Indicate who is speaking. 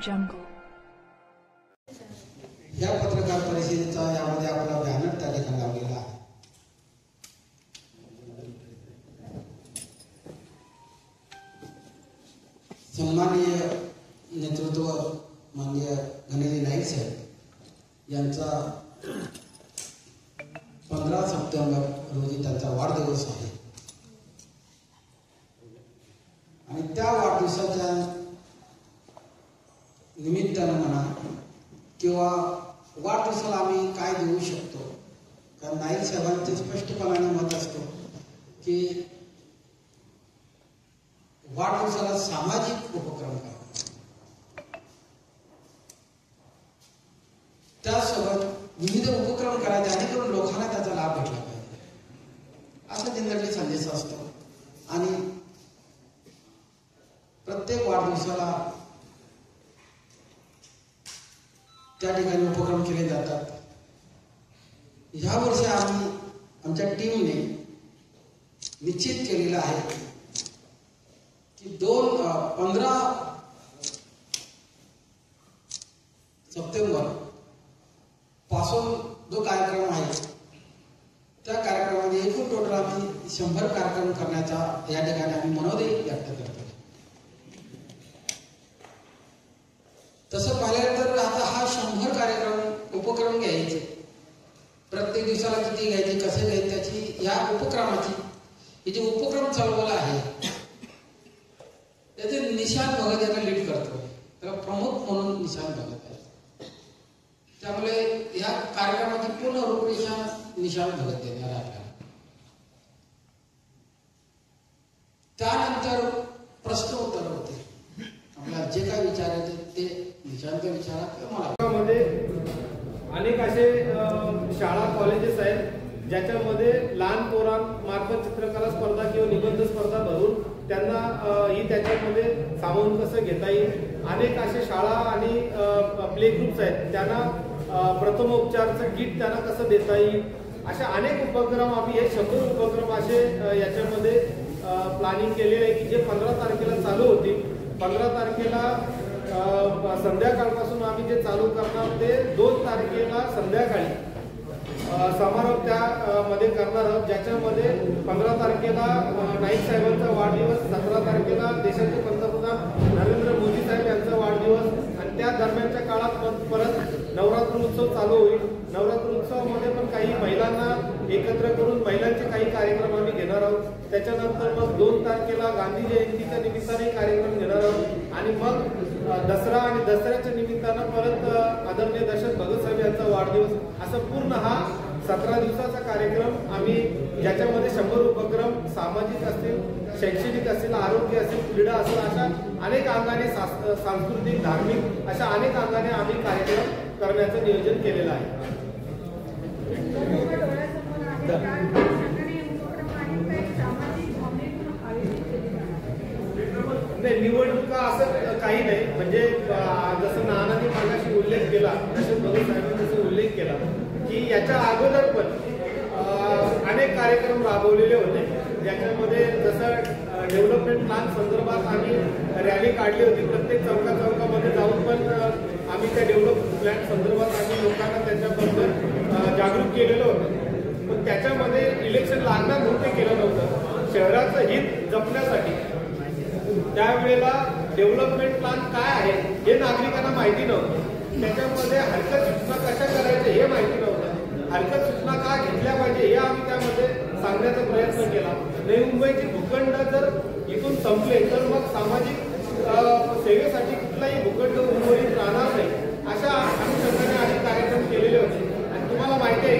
Speaker 1: jungle.
Speaker 2: या पत्रकार परिषदेचा यामध्ये आपला बॅनर त्या ठिकाणी लावलेला आहे. सन्माननीय नेतृत्व माननीय गणेश नाईक साहेब यांचा 15 सप्टेंबर रोजी त्यांचा वाढदिवस आहे आणि त्या वाढदिवसाच्या निमित्तानं म्हणा किंवा वाढदिवसाला आम्ही काय देऊ शकतो, कारण नाईक साहेबांचे स्पष्टपणाने मत असतो की वाढदिवसाला सामाजिक उपक्रम करा, त्यासोबत विविध उपक्रम करा जेणेकरून लोकांना त्याचा लाभ भेटला पाहिजे, असा जनरली संदेश असतो. आणि प्रत्येक वाढदिवसाला त्या ठिकाणी उपक्रम केले जातात. ह्या वर्षी आम्ही आमच्या टीमने निश्चित केलेलं आहे की 15 सप्टेंबर पासून जो कार्यक्रम आहे त्या कार्यक्रमामध्ये एकूण टोटल आम्ही 100 कार्यक्रम करण्याचा या ठिकाणी आम्ही मनोदय व्यक्त करतो. तसं पाहिलं तर आता हा 100 कार्यक्रम उपक्रम घ्यायचे, प्रत्येक दिवसाला किती घ्यायचे, कसे घ्यायचे, त्याची या उपक्रमाची हे जे उपक्रम चालवला आहे त्याचे निशांत भगत यांना लीड करतो, त्याला प्रमुख म्हणून निशांत भगत आहे. त्यामुळे या कार्यक्रमाची पूर्ण रूपरेषा निशांत भगत देणार आपल्याला. त्यानंतर प्रश्न उत्तर होते, आपल्याला जे काय विचारायचे ते निशांत विचारा किंवा
Speaker 3: मध्ये अनेक असे शाळा कॉलेजेस आहेत ज्याच्यामध्ये लहान पोरांमार्फत चित्रकला स्पर्धा किंवा निबंध स्पर्धा भरून त्यांना ही त्याच्यामध्ये सामावून कसं घेता येईल. अनेक असे शाळा आणि प्ले ग्रुप्स आहेत त्यांना प्रथमोपचारचं किट त्यांना कसं देता येईल. अशा अनेक उपक्रम आम्ही हे 100 उपक्रम असे याच्यामध्ये प्लॅनिंग केलेले आहे की जे 15 तारखेला चालू होतील. 15 तारखेला संध्याकाळपासून आम्ही जे चालू करणार ते 2 तारखेला संध्याकाळी समारोप त्यामध्ये करणार आहोत, ज्याच्यामध्ये 15 तारखेला नाईक साहेबांचा वाढदिवस, 17 तारखेला देशाचे पंतप्रधान नरेंद्र मोदी साहेब यांचा वाढदिवस आणि त्या दरम्यानच्या काळात परत नवरात्र उत्सव चालू होईल. नवरात्र उत्सवामध्ये पण काही महिलांना एकत्र करून महिलांचे काही कार्यक्रम आम्ही घेणार आहोत. त्याच्यानंतर मग 2 तारखेला गांधी जयंतीच्या निमित्ताने कार्यक्रम घेणार आहोत आणि मग दसरा आणि दसऱ्याच्या निमित्तानं परत आदरणीय दशरथ भगत साहेब यांचा वाढदिवस, असं पूर्ण हा 17 दिवसाचा कार्यक्रम आम्ही ज्याच्यामध्ये 100 उपक्रम सामाजिक असतील, शैक्षणिक असतील, आरोग्य असेल, क्रीडा असेल, अशा अनेक अंगाने सांस्कृतिक, धार्मिक अशा अनेक अंगाने आम्ही कार्यक्रम करण्याचं नियोजन केलेलं आहे. नाही, निवडणुका असं काही नाही. म्हणजे जसं नानांनी मागाशी उल्लेख केला, दशरथ भगत साहेबांनी जसं उल्लेख केला की याच्या अगोदर पण अनेक कार्यक्रम राबवलेले होते, ज्याच्यामध्ये जसं डेव्हलपमेंट प्लॅन संदर्भात आम्ही रॅली काढली होती. प्रत्येक चौकामध्ये जाऊन पण आम्ही त्या डेव्हलपमेंट प्लॅन संदर्भात आम्ही लोकांना त्याच्याबद्दल जागरूक केलेलं होतं. पण त्याच्यामध्ये इलेक्शन लागणार म्हणून ते केलं नव्हतं. शहराचं हित जपण्यासाठी त्यावेळेला डेव्हलपमेंट प्लॅन काय आहे हे नागरिकांना माहिती नव्हतं. त्याच्यामध्ये हरकत सूचना कशा करायच्या हे माहिती नव्हतं. हरकत सूचना का घेतल्या पाहिजे हे आम्ही त्यामध्ये सांगण्याचा प्रयत्न केला. नवी मुंबईचे भूखंड जर इथून संपले तर मग सामाजिक सेवेसाठी कुठलाही भूखंड उर्वरित राहणार नाही, अशा अनुषंगाने अनेक कार्यक्रम केलेले होते. आणि तुम्हाला माहिती आहे